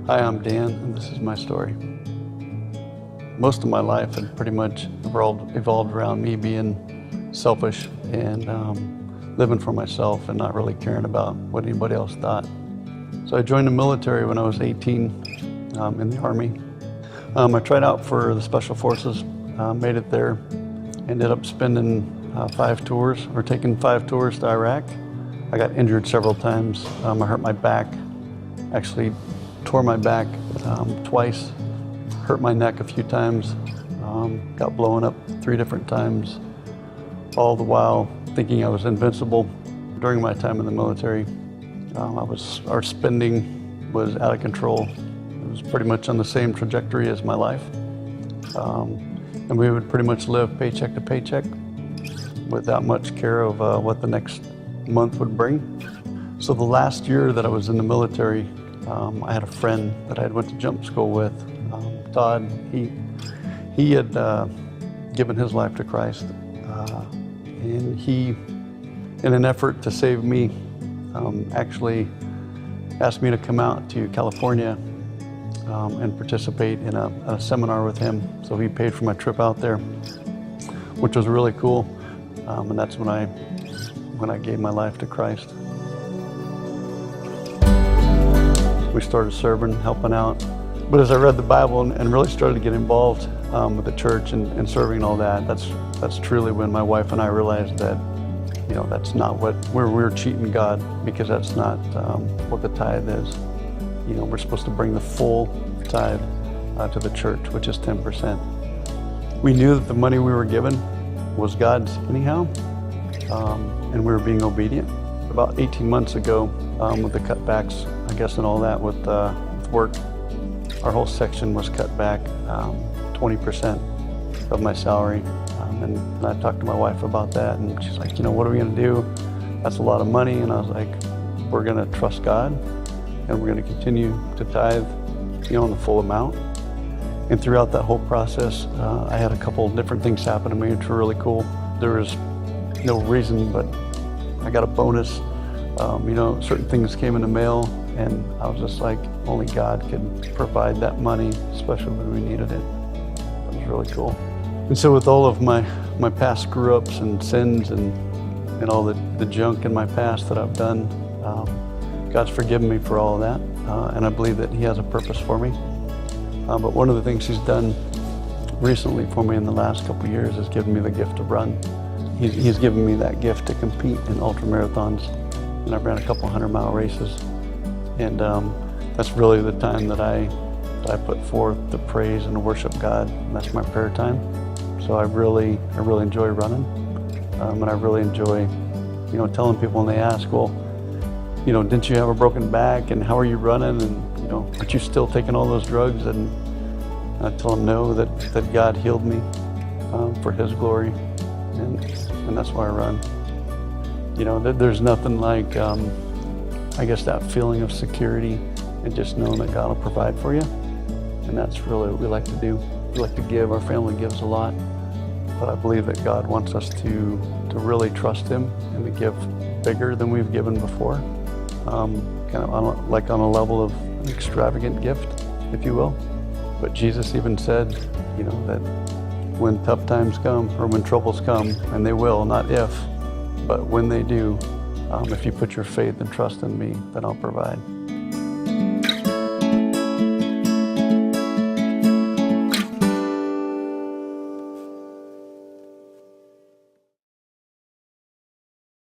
Hi, I'm Dan, and this is my story. Most of my life had pretty much evolved around me being selfish and living for myself and not really caring about what anybody else thought. So I joined the military when I was 18 in the Army. I tried out for the Special Forces, made it there, ended up spending taking 5 tours to Iraq. I got injured several times. I hurt my back, actually tore my back twice, hurt my neck a few times, got blown up 3 different times, all the while thinking I was invincible. During my time in the military, our spending was out of control. It was pretty much on the same trajectory as my life. And we would pretty much live paycheck to paycheck without much care of what the next month would bring. So the last year that I was in the military, I had a friend that I had went to jump school with, Todd. He had given his life to Christ, and he, in an effort to save me, actually asked me to come out to California and participate in a seminar with him. So he paid for my trip out there, which was really cool, and that's when I gave my life to Christ. We started serving, helping out. But as I read the Bible and really started to get involved with the church and serving and all that, that's truly when my wife and I realized that, that's not what we're cheating God, because that's not what the tithe is. We're supposed to bring the full tithe to the church, which is 10%. We knew that the money we were given was God's anyhow, and we were being obedient. About 18 months ago, with the cutbacks, I guess, and all that with work, our whole section was cut back 20% of my salary. And I talked to my wife about that, and she's like, what are we going to do? That's a lot of money. And I was like, we're going to trust God, and we're going to continue to tithe, in the full amount. And throughout that whole process, I had a couple different things happen to me, which were really cool. There was no reason, but I got a bonus. Certain things came in the mail, and I was just like, only God could provide that money, especially when we needed it. That was really cool. And so with all of my past screw-ups and sins and all the junk in my past that I've done, God's forgiven me for all of that, and I believe that He has a purpose for me. But one of the things He's done recently for me in the last couple of years is given me the gift to run. He's given me that gift to compete in ultramarathons, and I've ran a couple 100-mile races. And that's really the time that I put forth to praise and to worship God. And that's my prayer time. So I really enjoy running, and I really enjoy, telling people when they ask, well, didn't you have a broken back, and how are you running, and aren't you still taking all those drugs? And I tell them no, that God healed me for His glory, and that's why I run. There's nothing like, I guess, that feeling of security and just knowing that God will provide for you. And that's really what we like to do. We like to give. Our family gives a lot. But I believe that God wants us to really trust Him and to give bigger than we've given before. Kind of on a level of an extravagant gift, if you will. But Jesus even said, that when tough times come, or when troubles come, and they will, not if, but when they do, if you put your faith and trust in me, then I'll provide.